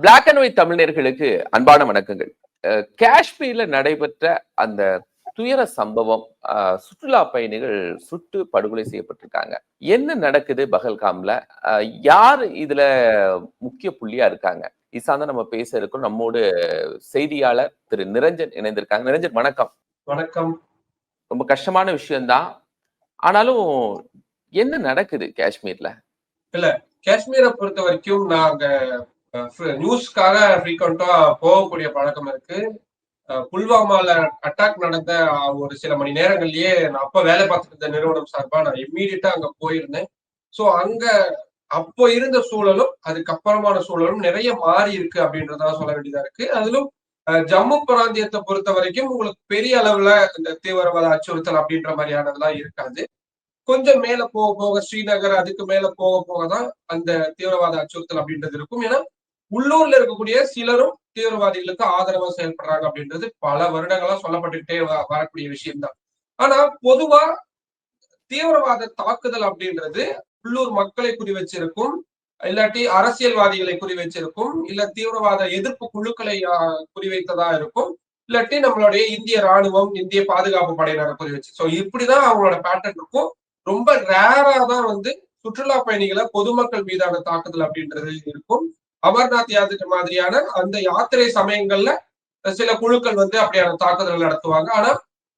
Black and white தமிழர்களுக்கு அன்பான வணக்கங்கள். காஷ்மீர்ல நடைபெற்ற அந்த துயர சம்பவம், சுற்றுலா பயணிகள் சுட்டு படுகொலை செய்யப்பட்டிருக்காங்க. என்ன நடக்குது பகல்காம்ல? யார் இதுல முக்கிய புள்ளியா இருக்காங்க? இது சார்ந்த நம்ம பேச இருக்கோம். நம்மோடு செய்தியாளர் திரு நிரஞ்சன் இணைந்திருக்காங்க. நிரஞ்சன், வணக்கம். வணக்கம். ரொம்ப கஷ்டமான விஷயம்தான். ஆனாலும் என்ன நடக்குது காஷ்மீர்ல? இல்ல, காஷ்மீரை பொறுத்த வரைக்கும் நாங்க நியூஸ்க்காக ஃப்ரீக்வெண்டா போகக்கூடிய பழக்கம் இருக்கு. புல்வாமால அட்டாக் நடந்த ஒரு சில மணி நேரங்கள்லயே நான் அப்ப வேலை பார்த்துட்டு இருந்த நிறுவனம் சார்பா நான் இம்மீடியட்டா அங்க போயிருந்தேன். சோ அங்க அப்போ இருந்த சூழலும் அதுக்கப்புறமான சூழலும் நிறைய மாறி இருக்கு அப்படின்றதான் சொல்ல வேண்டியதா இருக்கு. அதிலும் ஜம்மு பிராந்தியத்தை பொறுத்த வரைக்கும் உங்களுக்கு பெரிய அளவுல இந்த தீவிரவாத அச்சுறுத்தல் அப்படின்ற மாதிரியானதெல்லாம் இருக்காது. கொஞ்சம் மேல போக போக ஸ்ரீநகர் அதுக்கு மேல போக போகதான் அந்த தீவிரவாத அச்சுறுத்தல் அப்படின்றது இருக்கும். ஏன்னா உள்ளூர்ல இருக்கக்கூடிய சிலரும் தீவிரவாதிகளுக்கு ஆதரவா செயல்படுறாங்க அப்படின்றது பல வருடங்களா சொல்லப்பட்டுக்கிட்டே வரக்கூடிய விஷயம்தான். ஆனா பொதுவா தீவிரவாத தாக்குதல் அப்படின்றது உள்ளூர் மக்களை குறி வச்சிருக்கும், இல்லாட்டி அரசியல்வாதிகளை குறி வச்சிருக்கும், இல்ல தீவிரவாத எதிர்ப்பு குழுக்களை குறிவைத்ததா இருக்கும், இல்லாட்டி நம்மளுடைய இந்திய ராணுவம், இந்திய பாதுகாப்பு படையினரை குறி வச்சு. சோ இப்படிதான் அவங்களோட பேட்டர்ன் இருக்கும். ரொம்ப ரேரா தான் சுற்றுலா பயணிகளை பொதுமக்கள் மீதான தாக்குதல் அப்படின்றது இருக்கும். அமர்நாத் யாத்திரை மாதிரியான அந்த யாத்திரை சமயங்கள்ல சில குழுக்கள் அப்படியான தாக்குதல் நடத்துவாங்க. ஆனா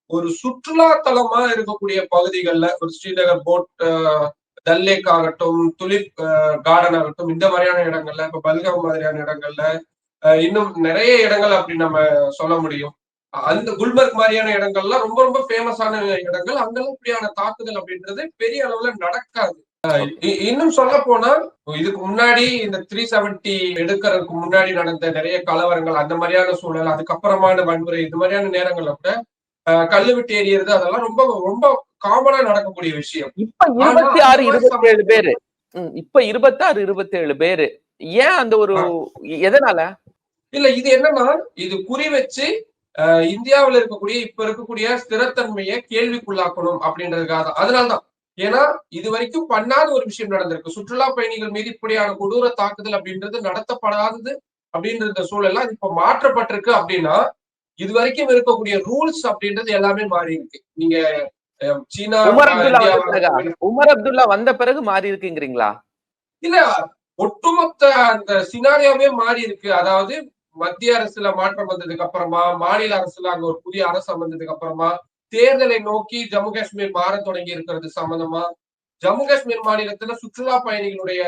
ஒரு சுற்றுலா தலமா இருக்கக்கூடிய பகுதிகள்ல ஒரு ஸ்ரீநகர் போட் டல் லேக் ஆகட்டும், துலிப் கார்டன் ஆகட்டும், இந்த மாதிரியான இடங்கள்ல, இப்ப பல்காம் மாதிரியான இடங்கள்ல, இன்னும் நிறைய இடங்கள் அப்படி நம்ம சொல்ல முடியும். அந்த குல்பர்க் மாதிரியான இடங்கள்லாம் ரொம்ப ரொம்ப ஃபேமஸான இடங்கள். அங்கெல்லாம் இப்படியான தாக்குதல் அப்படின்றது பெரிய அளவுல நடக்காது. இன்னும் சொல்ல போனா இதுக்கு முன்னாடி இந்த 370 எடுக்கிறதுக்கு முன்னாடி நடந்த நிறைய கலவரங்கள், அந்த மாதிரியான சூழல், அதுக்கப்புறமான வன்முறை, இது மாதிரியான நேரங்கள்ல கூட கல்லு விட்டு எறியறது அதெல்லாம் ரொம்ப ரொம்ப காமனா நடக்கக்கூடிய விஷயம். இப்ப 26 27 பேரு இப்ப 26 27 பேரு ஏன் அந்த ஒரு எதனால? இல்ல, இது என்னன்னா இது குறி வச்சு இந்தியாவில் இருக்கக்கூடிய இப்ப இருக்கக்கூடிய ஸ்திரத்தன்மையை கேள்விக்குள்ளாக்கணும் அப்படின்றதுக்காக தான். அதனால்தான். ஏன்னா இது வரைக்கும் பண்ணாத ஒரு விஷயம் நடந்திருக்கு. சுற்றுலா பயணிகள் மீது இப்படியான கொடூர தாக்குதல் அப்படின்றது நடத்தப்படாதது அப்படின்ற சூழல்ல இப்ப மாற்றப்பட்டிருக்கு அப்படின்னா இது வரைக்கும் இருக்கக்கூடிய ரூல்ஸ் அப்படின்றது எல்லாமே மாறி இருக்கு. நீங்க சீனா உமர் அப்துல்லா வந்த பிறகு மாறி இருக்குங்கிறீங்களா? இல்ல, ஒட்டுமொத்த அந்த சினாரியாவே மாறி இருக்கு. அதாவது மத்திய அரசுல மாற்றம் வந்ததுக்கு அப்புறமா, மாநில அரசுல அங்க ஒரு புதிய அரசு வந்ததுக்கு அப்புறமா, தேர்தலை நோக்கி ஜம்மு காஷ்மீர் மாற தொடங்கி இருக்கிறது சம்பந்தமா, ஜம்மு காஷ்மீர் மாநிலத்துல சுற்றுலா பயணிகளுடைய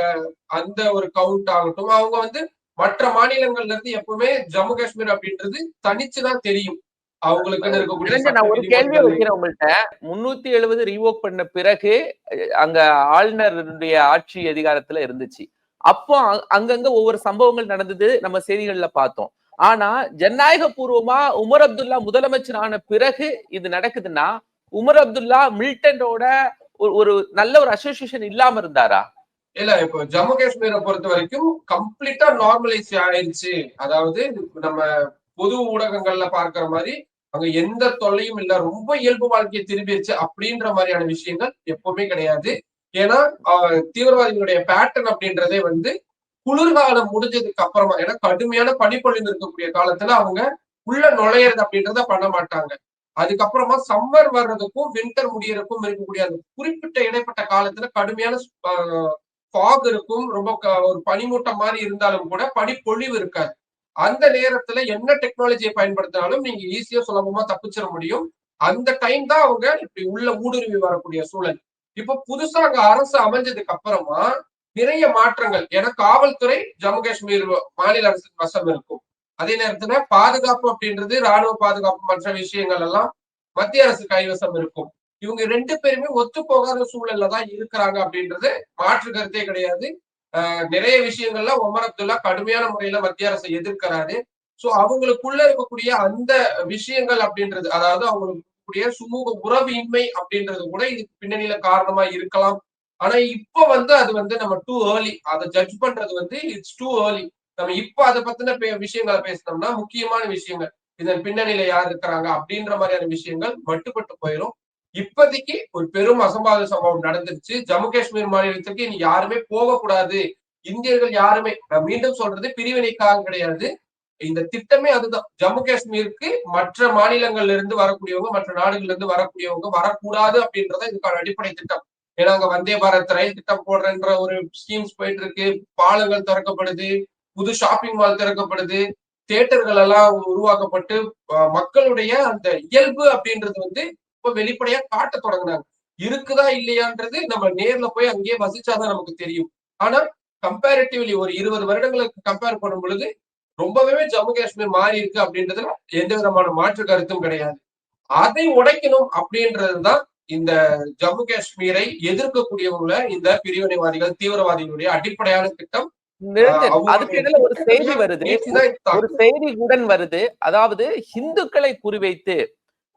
அந்த ஒரு கவுண்ட் ஆகட்டும், அவங்க மற்ற மாநிலங்கள்ல இருந்து எப்பவுமே ஜம்மு காஷ்மீர் அப்படின்றது தனிச்சுதான் தெரியும். அவங்களுக்குன்னு இருக்கக்கூடிய நான் ஒரு கேள்வி வைக்கிறேன் உங்கள்ட்ட. 370 ரீவோக் பண்ண பிறகு அங்க ஆளுநருடைய ஆட்சி அதிகாரத்துல இருந்துச்சு. அப்போ அங்கங்க ஒவ்வொரு சம்பவங்கள் நடந்தது, நம்ம செய்திகள்ல பார்த்தோம். ஆனா ஜனநாயக பூர்வமா உமர் அப்துல்லா முதலமைச்சர் ஆன பிறகு இது நடக்குதுன்னா, உமர் அப்துல்லா மிலிட்டண்டோட ஒரு நல்ல ஒரு அசோசியேஷன் இல்லாம இருந்தாரா? இல்ல, இப்போ ஜம்மு காஷ்மீரை பொறுத்த வரைக்கும் கம்ப்ளீட்டா நார்மலைஸ் ஆயிடுச்சு. அதாவது நம்ம பொது ஊடகங்கள்ல பார்க்கிற மாதிரி அங்க எந்த தொல்லையும் இல்ல, ரொம்ப இயல்பு வாழ்க்கையை திரும்பிடுச்சு அப்படின்ற மாதிரியான விஷயங்கள் எப்பவுமே கிடையாது. ஏன்னா தீவிரவாதிகளுடைய பேட்டர்ன் அப்படின்றதே குளிர்காலம் முடிஞ்சதுக்கு அப்புறமா, ஏன்னா கடுமையான பனிப்பொழிவு இருக்கக்கூடிய காலத்துல அவங்க உள்ள நுழையிறது அப்படின்றத பண்ண மாட்டாங்க. அதுக்கப்புறமா சம்மர் வர்றதுக்கும் வின்டர் முடியறதுக்கும் இருக்கக்கூடிய அந்த குறிப்பிட்ட இடைப்பட்ட காலத்துல கடுமையான ஃபாக் இருக்கும், ரொம்ப ஒரு பனிமூட்டம் மாதிரி இருந்தாலும் கூட பனிப்பொழிவு இருக்காது. அந்த நேரத்துல என்ன டெக்னாலஜியை பயன்படுத்தினாலும் நீங்க ஈஸியா சுலபமா தப்பிச்சிட முடியும். அந்த டைம் தான் அவங்க இப்படி உள்ள ஊடுருவி வரக்கூடிய சூழல். இப்ப புதுசா அங்க அரசு அமைஞ்சதுக்கு அப்புறமா நிறைய மாற்றங்கள். ஏன்னா காவல்துறை ஜம்மு காஷ்மீர் மாநில அரசின் வசம் இருக்கும். அதே நேரத்துல பாதுகாப்பு அப்படின்றது ராணுவ பாதுகாப்பு மற்ற விஷயங்கள் எல்லாம் மத்திய அரசு கைவசம் இருக்கும். இவங்க 2 பேருமே ஒத்து போகாத சூழல்ல தான் இருக்கிறாங்க அப்படின்றது மாற்று கருத்தே கிடையாது. நிறைய விஷயங்கள்ல உமர் அப்துல்லா கடுமையான முறையில மத்திய அரசை எதிர்க்கிறாரு. சோ அவங்களுக்குள்ள இருக்கக்கூடிய அந்த விஷயங்கள் அப்படின்றது, அதாவது அவங்களுக்குரிய சுமூக உறவின்மை அப்படின்றது கூட இதுக்கு பின்னணியில காரணமா இருக்கலாம். ஆனா இப்ப அது நம்ம டூ ஏர்லி அதை ஜட்ஜ் பண்றது இட்ஸ் டூ ஏர்லி. நம்ம இப்ப அதை பத்தின விஷயங்களை பேசினோம்னா முக்கியமான விஷயங்கள் இதன் பின்னணியில யார் இருக்கிறாங்க அப்படின்ற மாதிரியான விஷயங்கள் மட்டுப்பட்டு போயிடும். இப்போதைக்கு ஒரு பெரும் அசம்பாவித சம்பவம் நடந்துருச்சு. ஜம்மு காஷ்மீர் மாநிலத்துக்கு இனி யாருமே போகக்கூடாது, இந்தியர்கள் யாருமே, நான் மீண்டும் சொல்றது பிரிவினைக்காக கிடையாது, இந்த திட்டமே அதுதான். ஜம்மு காஷ்மீருக்கு மற்ற மாநிலங்கள்ல இருந்து வரக்கூடியவங்க, மற்ற நாடுகள்ல இருந்து வரக்கூடியவங்க வரக்கூடாது அப்படின்றத இதுக்கான அடிப்படை திட்டம். ஏன்னா அங்க வந்தே பாரத் ரயில் திட்டம் போடுறன்ற ஒரு ஸ்கீம்ஸ் போயிட்டு இருக்கு, பாலங்கள் திறக்கப்படுது, புது ஷாப்பிங் மால் திறக்கப்படுது, தியேட்டர்கள் எல்லாம் உருவாக்கப்பட்டு மக்களுடைய அந்த இயல்பு அப்படின்றது வந்து இப்ப வெளிப்படையா காட்ட தொடங்கினாங்க. இருக்குதா இல்லையான்றது நம்ம நேர்ல போய் அங்கேயே வசிச்சாதான் நமக்கு தெரியும். ஆனா கம்பேரிட்டிவ்லி ஒரு 20 வருடங்களுக்கு கம்பேர் பண்ணும் பொழுது ரொம்பவே ஜம்மு காஷ்மீர் மாறி இருக்கு அப்படின்றதுல எந்த விதமான மாற்று கருத்தும் கிடையாது. அதை உடைக்கணும் அப்படின்றதுதான் இந்த ஜம்மு காஷ்மீரை எதிர்க்கக்கூடியவங்கள இந்த பிரிவினைவாதிகள், தீவிரவாதிகளுடைய அடிப்படையான திட்டம். நிரஞ்சன், அதுக்கு அவங்களுடைய இடையில ஒரு செய்தி வருது, முயற்சிதான் இந்த ஒரு தாக்குதல். செய்தி உடன் வருது. அதாவது ஹிந்துக்களை குறிவைத்து, ம்.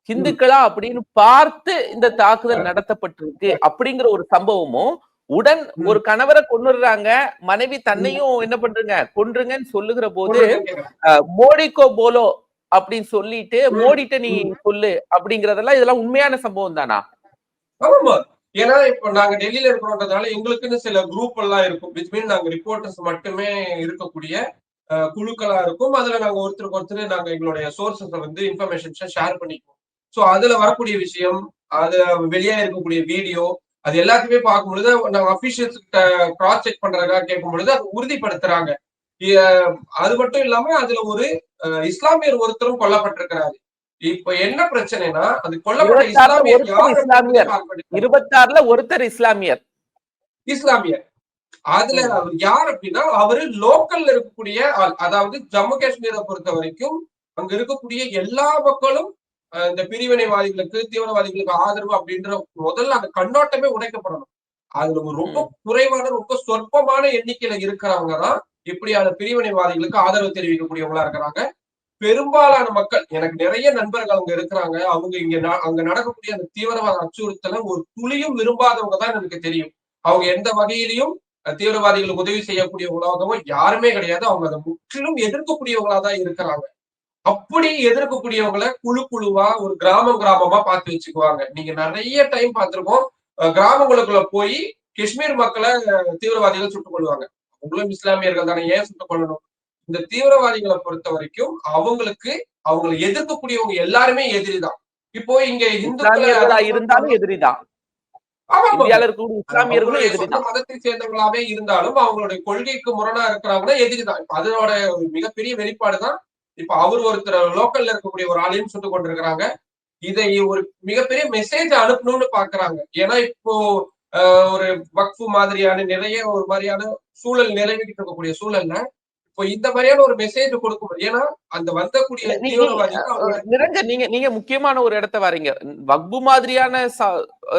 ஹிந்துக்களா அப்படின்னு பார்த்து இந்த தாக்குதல் நடத்தப்பட்டிருக்கு அப்படிங்கிற ஒரு சம்பவமும், உடன் ஒரு ம். கணவரை கொன்னுடுறாங்க, மனைவி ம். தன்னையும் என்ன பண்றீங்க கொன்றுங்கன்னு சொல்லுகிற போது, சொல்றேன் கேக்குறேன். மோடிக்கோ போலோ அப்படின்னு சொல்லிட்டு, ம். மோடிட்ட நீ ம். சொல்லு அப்படிங்கறதெல்லாம் இதெல்லாம் உண்மையான சம்பவம் தானா? ஆமா. ஏன்னா இப்ப நாங்க டெல்லியில இருக்கிறோன்றதுனால எங்களுக்குன்னு சில குரூப் எல்லாம் இருக்கும். விச் மீன் நாங்க ரிப்போர்ட்டர்ஸ் மட்டுமே இருக்கக்கூடிய குழுக்களா இருக்கும். அதுல நாங்க ஒருத்தருக்கு ஒருத்தர் நாங்க எங்களுடைய சோர்சஸ வந்து இன்ஃபர்மேஷன்ஸ ஷேர் பண்ணிக்குவோம். சோ அதுல வரக்கூடிய விஷயம், அது வெளியா இருக்கக்கூடிய வீடியோ, அது எல்லாத்தையுமே பார்க்கும் பொழுது நாங்க அபிஷியல்ஸ் கிட்ட கிராஸ் செக் பண்றதுக்காக கேட்கும் பொழுது அது உறுதிப்படுத்துறாங்க. எ அது மட்டும் இல்லாம அதுல ஒரு இஸ்லாமியர் ஒருத்தரும் கொல்லப்பட்டிருக்கிறாரு. இப்ப என்ன பிரச்சனைன்னா, அது கொல்லப்பட்ட 26ல இஸ்லாமியர் ஒருத்தர் யார் அப்படின்றதே இஸ்லாமியர். பார்க்கப்படுகிறது. 26ல ஒருத்தர் இஸ்லாமியர். இஸ்லாமியர். அதுல ம். அவர் யார் அப்படின்னா, அவரு லோக்கல்ல இருக்கக்கூடிய ஆள். அதாவது ஜம்மு காஷ்மீரை பொறுத்த வரைக்கும், அங்க இருக்கக்கூடிய எல்லா மக்களும் இந்த பிரிவினைவாதிகளுக்கு, தீவிரவாதிகளுக்கு ஆதரவு அப்படின்ற முதல்ல அந்த கண்ணோட்டமே உடைக்கப்படணும். அதுல ஒரு ரொம்ப ம். குறைவான, ரொம்ப சொற்பமான எண்ணிக்கையில இருக்கிறவங்க தான் இப்படியான பிரிவினைவாதிகளுக்கு ஆதரவு தெரிவிக்கக்கூடியவங்களா இருக்கிறாங்க. பெரும்பாலான மக்கள், எனக்கு நிறைய நண்பர்கள் அங்க இருக்கிறாங்க. அவங்க இங்க அங்க நடக்கக்கூடிய அந்த தீவிரவாத அச்சுறுத்தல ஒரு துளியும் விரும்பாதவங்க தான் எனக்கு தெரியும். அவங்க எந்த வகையிலும் தீவிரவாதிகளுக்கு உதவி செய்யக்கூடியவங்களாகவோ யாருமே கிடையாது. அவங்க அதை முற்றிலும் எதிர்க்கக்கூடியவங்களா தான் இருக்கிறாங்க. அப்படி எதிர்க்கக்கூடியவங்கள குழு குழுவா, ஒரு கிராமம் கிராமமா பார்த்து வச்சுக்குவாங்க. நீங்க நெறைய டைம் பார்த்திருப்போம். கிராமங்களுக்குள்ள போய் காஷ்மீர் மக்கள தீவிரவாதிகள் சுட்டுக் கொல்லுவாங்க. அவங்களும் இஸ்லாமியர்கள் தானே, ஏன் சுட்டுக் கொல்லணும்? இந்த தீவிரவாதிகள பொறுத்தவரைக்கும் அவங்களுக்கு அவங்கள எதிர்க்கக்கூடியவங்க எல்லாருமே எதிரிதான். இப்போ இங்க இந்துக்கள இஸ்லாமியர்களா அதிகமா இருந்தாலும் எதிரிதான். ஆமாமாமா. இந்தியால இருக்கக்கூடிய இஸ்லாமியர்களும் அவங்களுடைய சொந்த எதிரிதான். மதத்தை சேர்ந்தவங்களாவே இருந்தாலும், அவங்களுடைய கொள்கைக்கு முரணா இருக்கிறவங்கன்னா எதிரிதான். இப்ப அதனோட மிகப்பெரிய வெளிப்பாடு தான். இப்ப அவரு ஒருத்தர் லோக்கல்ல இருக்கக்கூடிய ஒரு ஆளையும் சுட்டுக் கொண்டிருக்கிறாங்க. இதை ஒரு மிகப்பெரிய மெசேஜ் அனுப்பணும்னு பாக்குறாங்க. ஏன்னா இப்போ அ ஒரு வக்ஃப் மாதிரியான நிறைய ஒரு மாரியான சூழல் நிலவிட்டு இருக்கக்கூடிய சூழல்ல, இப்போ இந்த மாரியான ஒரு மெசேஜ் கொடுக்கும். ஏன்னா அந்த வந்தக்கூடிய இல்ல நீ நீ தீவிரவாதிகள் அவங்களுடைய நிரஞ்சன், நீங்க நீங்க முக்கியமான ஒரு இடத்த வாரீங்க. வக்பு மாதிரியான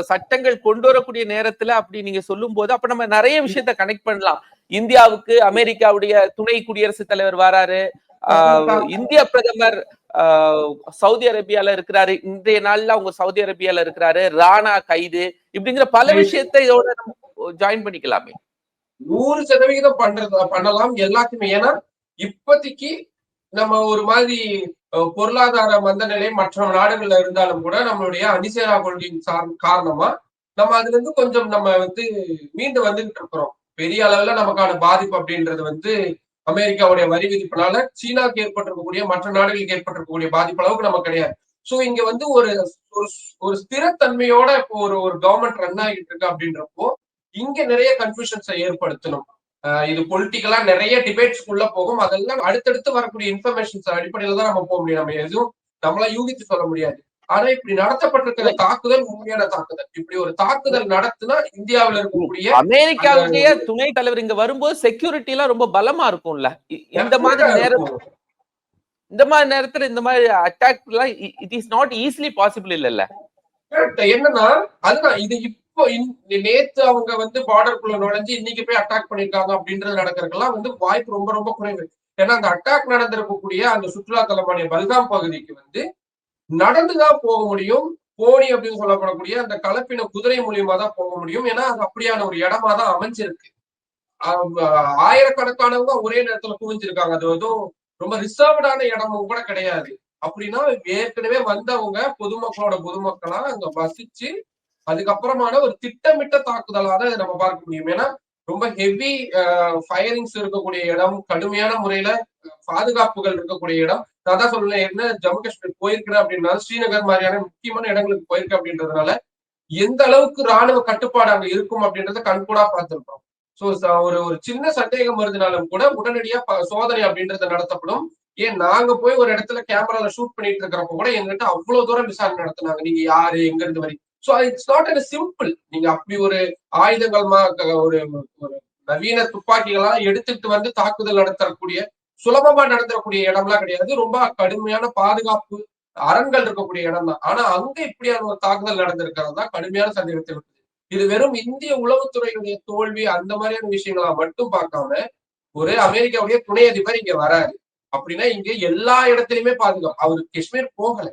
சட்டங்கள் கொண்டு வரக்கூடிய நேரத்துல அப்படி நீங்க சொல்லும்போது, அப்ப நம்ம நெறைய விஷயத்த கனெக்ட் பண்ணலாம். இந்தியாவுக்கு அமெரிக்காவுடைய துணை குடியரசுத் தலைவர் வராரு. இந்திய பிரதமர் ஆ சவுதி அரேபியால இருக்கிறாரு. இன்றைய நாள்ல அவங்க சவுதி அரேபியால இருக்கிறாரு. ராணா கைது. இப்படிங்கிற பல விஷயத்த இதோட நம்ம ஜாயின் பண்ணிக்கலாமே. 100% பண்ணலாம் எல்லாத்தையுமே. ஏன்னா, இப்போதைக்கு நம்ம ஒரு மாதிரி பொருளாதார மந்தநிலை மற்ற நாடுகள்ல இருந்தாலும் கூட, நம்மளுடைய அணிசேரா கொள்கையின் காரணமா, நம்ம அதுலருந்து கொஞ்சம் நம்ம வந்து மீண்டு வந்துகிட்டு இருக்கிறோம். பெரிய அளவுல நமக்கான பாதிப்பு அப்படின்றது வந்து அமெரிக்காவுடைய வரி விதிப்புனால சீனாக்கு ஏற்பட்டிருக்கக்கூடிய, மற்ற நாடுகளுக்கு ஏற்பட்டிருக்கக்கூடிய பாதிப்பு அளவுக்கு நமக்கு கிடையாது. சோ இங்க வந்து ஒரு ஒரு ஒரு ஸ்திரத்தன்மையோட இப்போ ஒரு ஒரு கவர்ன்மெண்ட் ரன் ஆகிட்டு இருக்கு அப்படின்றப்போ, இங்க நிறைய கன்ஃபியூஷன்ஸை ஏற்படுத்தணும். இது பொலிட்டிக்கலா நிறைய டிபேட்ஸ்க்குள்ள போகும். அதெல்லாம் அடுத்தடுத்து வரக்கூடிய இன்ஃபர்மேஷன்ஸ் அடிப்படையில தான் நம்ம போக முடியும். நம்ம எதுவும் நம்மளா யூகித்து சொல்ல முடியாது. ஆனா இப்படி நடத்தப்பட்டிருக்கிற தாக்குதல் உண்மையான தாக்குதல். இப்படி ஒரு தாக்குதல் நடத்துனா இந்தியாவுல இருக்கக்கூடிய அந்த அமெரிக்காவுடைய துணை தலைவர் இங்க வரும்போது செக்யூரிட்டி எல்லாம் ரொம்ப பலமா இருக்கும்ல. இந்த மாதிரி டெஃபினட்டா இருக்கும். நேரத்துல இந்த மாதிரி அட்டாக் எல்லாம் it is not easily possible இல்லல்ல. கரெக்ட். என்னன்னா, அதுதான் இது இப்போ நேத்து அவங்க வந்து பார்டருக்குள்ள நுழைஞ்சு இன்னைக்கு போய் அட்டாக் பண்ணிருக்காங்க அப்படின்றது நடக்கிறதுக்கெல்லாம் வந்து வாய்ப்பு ரொம்ப ரொம்ப குறைவு. ஏன்னா அந்த அட்டாக் நடந்திருக்கக்கூடிய அந்த சுற்றுலா தலமான பல்காம் பகுதிக்கு வந்து நடந்துதான் போக முடியும். போனி அப்படின்னு சொல்லப்படக்கூடிய அந்த கலப்பின குதிரை மூலியமா தான் போக முடியும். ஏன்னா அது அப்படியான ஒரு இடமா தான் அமைஞ்சிருக்கு. ஆயிரக்கணக்கானவங்க ஒரே நேரத்துல குவிஞ்சிருக்காங்க. அது எதுவும் ரொம்ப ரிசர்வ்டான இடமும் கூட கிடையாது. அப்படின்னா ஏற்கனவே வந்தவங்க பொதுமக்களோட பொதுமக்களா அங்க வசிச்சு அதுக்கப்புறமான ஒரு திட்டமிட்ட தாக்குதலா தான் இதை நம்ம பார்க்க முடியும். ஏன்னா ரொம்ப ஹெவி ஃபயரிங்ஸ் இருக்கக்கூடிய இடம், கடுமையான முறையில பாதுகாப்புகள் இருக்கக்கூடிய இடம். நான் தான் சொல்றேன், என்ன ஜம்மு காஷ்மீர் போயிருக்கிறேன் அப்படின்னா ஸ்ரீநகர் மாதிரியான முக்கியமான இடங்களுக்கு போயிருக்கேன் அப்படின்றதுனால எந்த அளவுக்கு ராணுவ கட்டுப்பாடு அங்க இருக்கும் அப்படின்றத கண்கூடா பார்த்திருக்கோம். சோ ஒரு ஒரு சின்ன சந்தேகம் வருதுனாலும் கூட உடனடியா சோதனை அப்படின்றது நடத்தப்படும். ஏன் நாங்க போய் ஒரு இடத்துல கேமரால ஷூட் பண்ணிட்டு இருக்கிறப்ப கூட எங்ககிட்ட அவ்வளவு தூரம் விசாரணை நடத்தினாங்க. நீங்க யாரு, எங்க இருந்து வரீங்க. So it's not a simple. நீங்க அப்படி ஒரு ஆயுதங்கள் ஒரு ஒரு நவீன துப்பாக்கிகளா எடுத்துட்டு வந்து தாக்குதல் நடத்தக்கூடிய சுலபமா நடத்தக்கூடிய இடம்லாம் கிடையாது. ரொம்ப கடுமையான பாதுகாப்பு அரண்கள் இருக்கக்கூடிய இடம் தான். ஆனா அங்க இப்படியான ஒரு தாக்குதல் நடந்திருக்கிறது தான் கடுமையான சந்தேகத்தில் இருக்குது. இது வெறும் இந்திய உளவுத்துறையுடைய தோல்வி அந்த மாதிரியான விஷயங்களா மட்டும் பார்க்காம, ஒரு அமெரிக்காவுடைய துணை அதிபர் இங்க வராரு அப்படின்னா இங்க எல்லா இடத்துலயுமே பாதுகாப்பு. அவரு காஷ்மீர் போகல.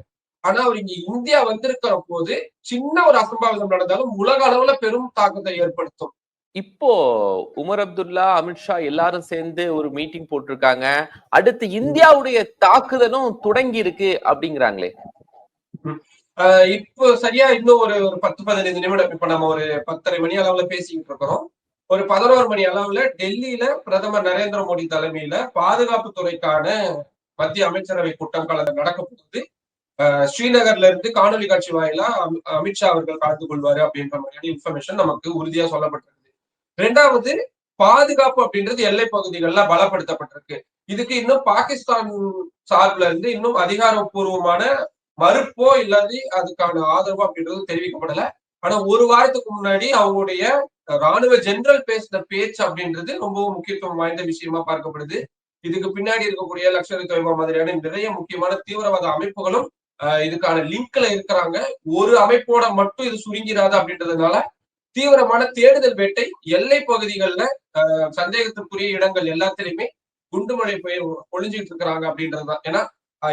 ஆனா அவர் இங்க இந்தியா வந்திருக்கிற போது சின்ன ஒரு அசம்பாவிதம் நடந்தாலும் உலக அளவுல பெரும் தாக்கத்தை ஏற்படுத்தும். இப்போ உமர் அப்துல்லா, அமித்ஷா எல்லாரும் சேர்ந்து ஒரு மீட்டிங் போட்டிருக்காங்க. அடுத்து இந்தியாவுடைய தாக்குதலும் தொடங்கி இருக்கு அப்படிங்கிறாங்களே. இப்போ சரியா இன்னும் ஒரு 10-15 நிமிடம், இப்ப நம்ம ஒரு 10:30 மணி அளவுல பேசிக்கிட்டு இருக்கிறோம். ஒரு 11 மணி அளவுல டெல்லியில பிரதமர் நரேந்திர மோடி தலைமையில பாதுகாப்பு துறைக்கான மத்திய அமைச்சரவை கூட்டங்கள் நடக்க போகுது. ஸ்ரீநகர்ல இருந்து காணொலி காட்சி வாயிலா அமித்ஷா அவர்கள் கலந்து கொள்வாரு அப்படின்ற மாதிரியான இன்ஃபர்மேஷன் நமக்கு உறுதியா சொல்லப்பட்டிருக்கு. இரண்டாவது, பாதுகாப்பு அப்படின்றது எல்லை பகுதிகள்ல பலப்படுத்தப்பட்டிருக்கு. இதுக்கு இன்னும் பாகிஸ்தான் சார்பில் இருந்து இன்னும் அதிகாரப்பூர்வமான மறுப்போ இல்லாது அதுக்கான ஆதரவோ அப்படின்றது தெரிவிக்கப்படல. ஆனா ஒரு வாரத்துக்கு முன்னாடி அவங்களுடைய ராணுவ ஜெனரல் பேசின பேச்சு அப்படின்றது ரொம்பவும் முக்கியத்துவம் வாய்ந்த விஷயமா பார்க்கப்படுது. இதுக்கு பின்னாடி இருக்கக்கூடிய லஷ்கர் இ தொய்பா மாதிரியான நிறைய முக்கியமான தீவிரவாத அமைப்புகளும் இதுக்கான லிங்க்ல இருக்கிறாங்க. ஒரு அமைப்போட மட்டும் இது சுருங்கிறாது அப்படின்றதுனால தீவிரமான தேடுதல் வேட்டை எல்லை பகுதிகள்ல சந்தேகத்திற்குரிய இடங்கள் எல்லாத்திலுமே குண்டுமழை பொழிஞ்சிட்டு இருக்கிறாங்க அப்படின்றதுதான். ஏன்னா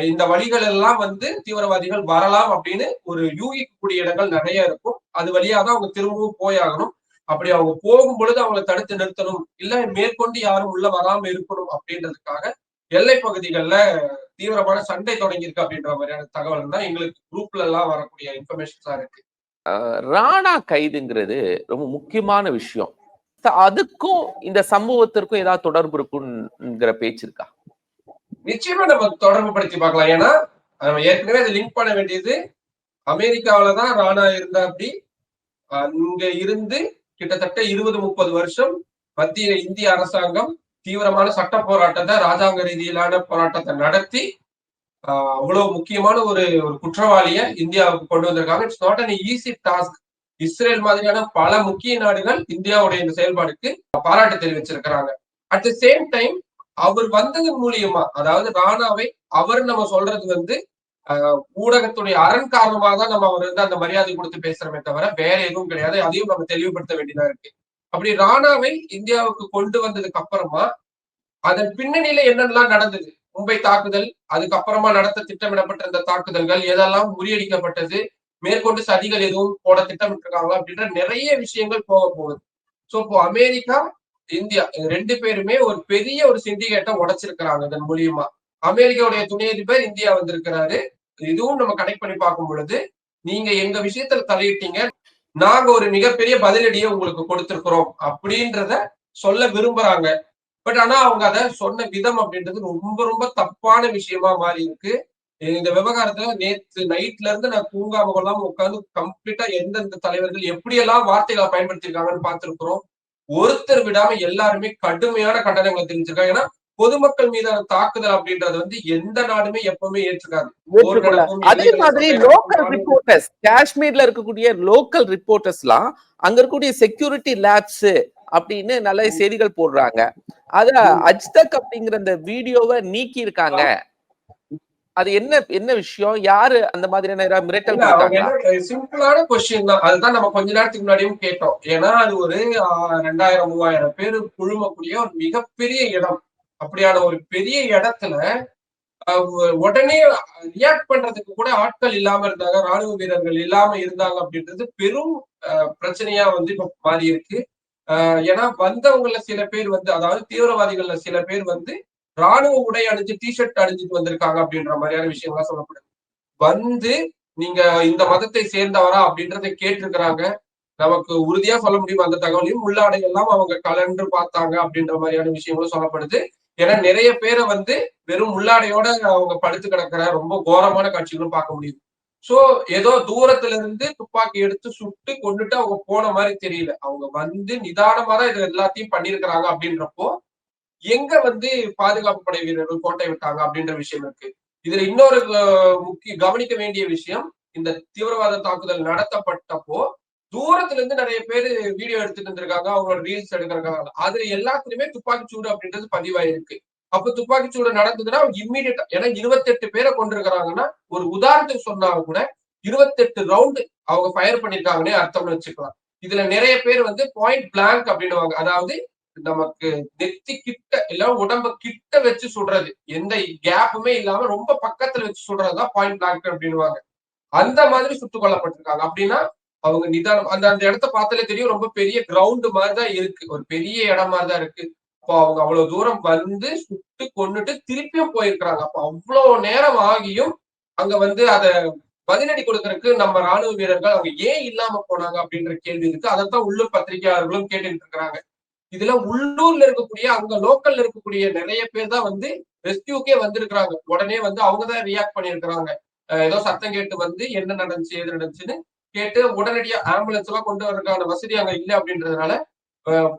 இந்த வழிகள் எல்லாம் வந்து தீவிரவாதிகள் வரலாம் அப்படின்னு ஒரு யூகிக்கக்கூடிய இடங்கள் நிறைய இருக்கும். அது வழியா தான் அவங்க திரும்பவும் போயாகணும். அப்படி அவங்க போகும் பொழுது அவங்களை தடுத்து நிறுத்தணும், இல்ல மேற்கொண்டு யாரும் உள்ள வராம இருக்கணும் அப்படின்றதுக்காக எல்லை பகுதிகள்ல தீவிரமான சண்டை தொடங்கியிருக்கு அப்படின்ற மாதிரியான தகவல் தான் எங்களுக்கு குரூப்ல எல்லாம் வரக்கூடிய இன்ஃபர்மேஷன்ஸா இருக்கு. ராணா கைதுங்கிறது ரொம்ப முக்கியமான விஷயம். அதுக்கும் இந்த சம்பவத்திற்கும் ஏதாவது தொடர்பு இருக்குங்கிற பேச்சு இருக்கா? நிச்சயமா நம்ம தொடர்பு படுத்தி பார்க்கலாம். ஏன்னா நம்ம ஏற்கனவே அதை லிங்க் பண்ண வேண்டியது அமெரிக்காவிலதான் ராணா இருந்தா. அப்படி அங்க இருந்து கிட்டத்தட்ட 20-30 வருஷம் மத்திய இந்திய அரசாங்கம் தீவிரமான சட்ட போராட்டத்தை, ராஜாங்க ரீதியிலான போராட்டத்தை நடத்தி அவ்வளவு முக்கியமான ஒரு குற்றவாளிய இந்தியாவுக்கு கொண்டு வந்திருக்காங்க. It's not an easy task. Israel மாதிரியான பல முக்கிய நாடுகள் இந்தியாவுடைய இந்த செயல்பாடுக்கு பாராட்டு தெரிவிச்சிருக்கிறாங்க. அட் த சேம் டைம் அவர் வந்ததன் மூலியமா, அதாவது ராணாவை அவர் நம்ம சொல்றது வந்து ஊடகத்துடைய அரண் காரணமாக தான் நம்ம அவர் வந்து அந்த மரியாதை கொடுத்து பேசுறோமே தவிர வேற எதுவும் கிடையாது. அதையும் நம்ம தெளிவுபடுத்த வேண்டியதா இருக்கு. அப்படி ராணாவை இந்தியாவுக்கு கொண்டு வந்ததுக்கு அப்புறமா அதன் பின்னணியில என்னென்னலாம் நடந்தது, மும்பை தாக்குதல், அதுக்கப்புறமா நடத்த திட்டமிடப்பட்டிருந்த தாக்குதல்கள் எதெல்லாம் முறியடிக்கப்பட்டது, மேற்கொண்டு சதிகள் எதுவும் போட திட்டமிட்டிருக்காங்களா அப்படின்ற நிறைய விஷயங்கள் போக போகுது. சோ இப்போ அமெரிக்கா, இந்தியா ரெண்டு பேருமே ஒரு பெரிய ஒரு சிண்டிகேட்டை உடைச்சிருக்கிறாங்க இதன் மூலியமா. அமெரிக்காவுடைய துணை அதிபர் இந்தியா வந்திருக்கிறாரு. இதுவும் நம்ம கனெக்ட் பண்ணி பார்க்கும் பொழுது, நீங்க எங்க விஷயத்துல தலையிட்டீங்க, நாங்க ஒரு மிகப்பெரிய பதிலடியை உங்களுக்கு கொடுத்திருக்கிறோம் அப்படின்றத சொல்ல விரும்புறாங்க. பட் ஆனா அவங்க அதை சொன்ன விதம் அப்படின்றது ரொம்ப ரொம்ப தப்பான விஷயமா மாறி இருக்கு. இந்த விவகாரத்துல நேற்று நைட்ல இருந்து நான் தூங்காம கொள்ளாம உட்காந்து கம்ப்ளீட்டா எந்தெந்த தலைவர்கள் எப்படியெல்லாம் வார்த்தைகளை பயன்படுத்திருக்காங்கன்னு பார்த்திருக்கிறோம். ஒருத்தர் விடாம எல்லாருமே கடுமையான கண்டனங்களை தெரிவிச்சிருக்காங்க. ஏன்னா பொதுமக்கள் மீதான தாக்குதல் அப்படின்றது வந்து எந்த நாடுமே எப்பவுமே ஏற்றுக்காது. அதே மாதிரி லோக்கல் ரிப்போர்ட்டர்ஸ், காஷ்மீர்ல இருக்கக்கூடிய லோக்கல் ரிப்போர்ட்டர்ஸ் எல்லாம் அங்க இருக்கக்கூடிய செக்யூரிட்டி லேப்ஸ் அப்படின்னு நல்ல செய்திகள் போடுறாங்க. அத அஜ்தக் அப்படிங்கிற அந்த வீடியோவை நீக்கி இருக்காங்க. அது என்ன விஷயம்? யாரு அந்த மாதிரியான மிரட்டல் கொடுத்தாங்க? சிம்பிளான கொஸ்டின் தான். அதுதான் நம்ம கொஞ்ச நேரத்துக்கு முன்னாடியும் கேட்டோம். ஏன்னா அது ஒரு 2000-3000 பேரு குழுமக்கூடிய ஒரு மிகப்பெரிய இடம். அப்படியான ஒரு பெரிய இடத்துல உடனே ரியாக்ட் பண்றதுக்கு கூட ஆட்கள் இல்லாம இருந்தாங்க, ராணுவ வீரர்கள் இல்லாம இருந்தாங்க அப்படின்றது பெரும் பிரச்சனையா வந்து இப்ப மாறி இருக்கு. ஏன்னா வந்தவங்கள சில பேர் வந்து, அதாவது தீவிரவாதிகள்ல சில பேர் வந்து ராணுவ உடை அணிஞ்சு டிஷர்ட் அணிஞ்சிட்டு வந்திருக்காங்க அப்படின்ற மாதிரியான விஷயம்லாம் சொல்லப்படுது. வந்து நீங்க இந்த மதத்தை சேர்ந்தவரா அப்படின்றத கேட்டிருக்கிறாங்க. நமக்கு உறுதியா சொல்ல முடியும் அந்த தகவலையும். உள்ளாடை எல்லாம் அவங்க கலன்று பார்த்தாங்க அப்படின்ற மாதிரியான விஷயங்களும் சொல்லப்படுது. ஏன்னா நிறைய பேரை வந்து வெறும் உள்ளாடையோட அவங்க படுத்து கிடக்கிற ரொம்ப கோரமான காட்சிகளும் பார்க்க முடியுது. சோ ஏதோ தூரத்துல இருந்து துப்பாக்கி எடுத்து சுட்டு கொண்டுட்டு அவங்க போன மாதிரி தெரியல. அவங்க வந்து நிதானமா தான் இது எல்லாத்தையும் பண்ணிருக்கிறாங்க அப்படின்றப்போ எங்க வந்து பாதுகாப்பு படை வீரர்கள் கோட்டை விட்டாங்க அப்படின்ற விஷயம் இருக்கு. இதுல இன்னொரு முக்கிய கவனிக்க வேண்டிய விஷயம், இந்த தீவிரவாத தாக்குதல் நடத்தப்பட்டப்போ தூரத்துல இருந்து நிறைய பேரு வீடியோ எடுத்துட்டு இருந்திருக்காங்க, அவங்களோட ரீல்ஸ் எடுக்கிறாங்க. அதுல எல்லாத்துலயுமே துப்பாக்கிச்சூடு அப்படின்றது பதிவாயிருக்கு. அப்ப துப்பாக்கிச்சூடு நடந்ததுன்னா இம்மீடியட்டா, ஏன்னா 28 பேரை கொண்டிருக்கிறாங்கன்னா ஒரு உதாரணத்துக்கு சொன்னா கூட 28 ரவுண்ட் அவங்க ஃபயர் பண்ணிருக்காங்கன்னே அர்த்தம்னு வச்சுக்கலாம். இதுல நிறைய பேர் வந்து பாயிண்ட் பிளாங்க் அப்படின்னுவாங்க. அதாவது நமக்கு நெத்தி கிட்ட இல்ல உடம்ப கிட்ட வச்சு சுடுறது, எந்த கேப்புமே இல்லாம ரொம்ப பக்கத்துல வச்சு சுடுறதுதான் பாயிண்ட் பிளாங்க் அப்படின்னுவாங்க. அந்த மாதிரி சுட்டுக் கொல்லப்பட்டிருக்காங்க. அப்படின்னா அவங்க நிதானம் அந்த அந்த இடத்த பார்த்தாலே தெரியும், ரொம்ப பெரிய கிரவுண்ட் மாதிரிதான் இருக்கு, ஒரு பெரிய இடம் மாதிரிதான் இருக்கு. அப்போ அவங்க அவ்வளவு தூரம் வந்து சுட்டு கொன்னுட்டு திருப்பியும் போயிருக்கிறாங்க. அப்ப அவ்வளவு நேரம் ஆகியும் அங்க வந்து அத பதிலடி கொடுக்கறதுக்கு நம்ம ராணுவ வீரர்கள் அவங்க ஏன் இல்லாம போனாங்க அப்படின்ற கேள்வி இருக்கு. அதைத்தான் உள்ளூர் பத்திரிகையாளர்களும் கேட்டுட்டு இருக்கிறாங்க. இதுல உள்ளூர்ல இருக்கக்கூடிய அங்க லோக்கல்ல இருக்கக்கூடிய நிறைய பேர் தான் வந்து ரெஸ்கியூக்கே வந்திருக்கிறாங்க. உடனே வந்து அவங்கதான் ரியாக்ட் பண்ணிருக்கிறாங்க. ஏதோ சத்தம் கேட்டு வந்து என்ன நடந்துச்சு ஏது நடந்துச்சுன்னு கேட்டு உடனடியா ஆம்புலன்ஸ் எல்லாம் கொண்டு வரதுக்கான வசதி அங்க இல்லை அப்படின்றதுனால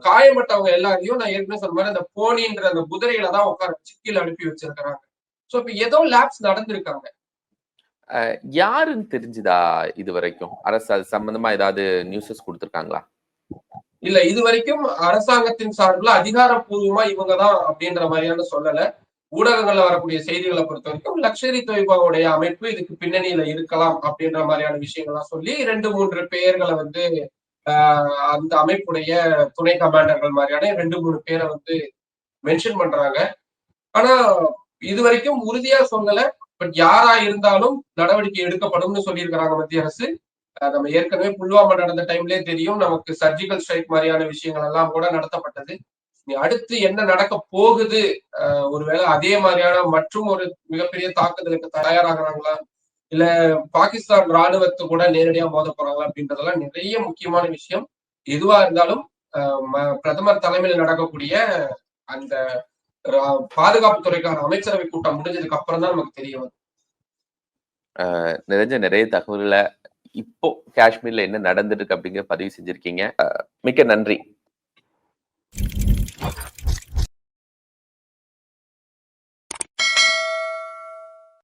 காயப்பட்டவங்க எல்லாரையும் நான் ஏற்கனவே சொன்ன மாதிரி அந்த போனின்ற அந்த குதிரையில தான் உட்கார வச்சு கீழே அனுப்பி வச்சிருக்கிறாங்க. சோ இப்ப ஏதோ லேப்ஸ் நடந்திருக்காங்க. யாருன்னு தெரிஞ்சுதா இது வரைக்கும்? அரசு அது சம்பந்தமா ஏதாவது நியூஸஸ் கொடுத்திருக்காங்களா? இல்ல இது வரைக்கும் அரசாங்கத்தின் சார்பில் அதிகாரப்பூர்வமா இவங்கதான் அப்படின்ற மாதிரியான சொல்லல. ஊடகங்கள்ல வரக்கூடிய செய்திகளை பொறுத்த வரைக்கும் லக்ஷரி தொய்பாவுடைய அமைப்பு இதுக்கு பின்னணியில இருக்கலாம் அப்படின்ற மாதிரியான விஷயங்கள்லாம் சொல்லி 2-3 பெயர்களை வந்து அந்த அமைப்புடைய துணை கமாண்டர்கள் மாதிரியான 2-3 பேரை வந்து மென்ஷன் பண்றாங்க. ஆனா இது வரைக்கும் உறுதியா சொல்லல. பட் யாரா இருந்தாலும் நடவடிக்கை எடுக்கப்படும்னு சொல்லியிருக்கிறாங்க மத்திய அரசு. நம்ம ஏற்கனவே புல்வாமா நடந்த டைம்லயே தெரியும், நமக்கு சர்ஜிக்கல் ஸ்ட்ரைக் மாதிரியான விஷயங்கள் எல்லாம் கூட நடத்தப்பட்டது. அடுத்து என்ன நடக்க போகுது, ஒருவேளை அதே மாதிரியான மற்றும் ஒரு மிகப்பெரிய தாக்குதலுக்கு தயாராகிறாங்களா, இல்ல பாகிஸ்தான் ராணுவத்து கூட நேரடியா மோத போறாங்களா அப்படின்றதெல்லாம் நிறைய முக்கியமான விஷயம். எதுவா இருந்தாலும் பிரதமர் தலைமையில் நடக்கக்கூடிய அந்த பாதுகாப்புத்துறைக்கான அமைச்சரவை கூட்டம் முடிஞ்சதுக்கு அப்புறம் தான் நமக்கு தெரிய வரும். நிறைய தகவல்களை இப்போ காஷ்மீர்ல என்ன நடந்துட்டு இருக்கு அப்படிங்கிற பதிவு செஞ்சிருக்கீங்க. மிக்க நன்றி.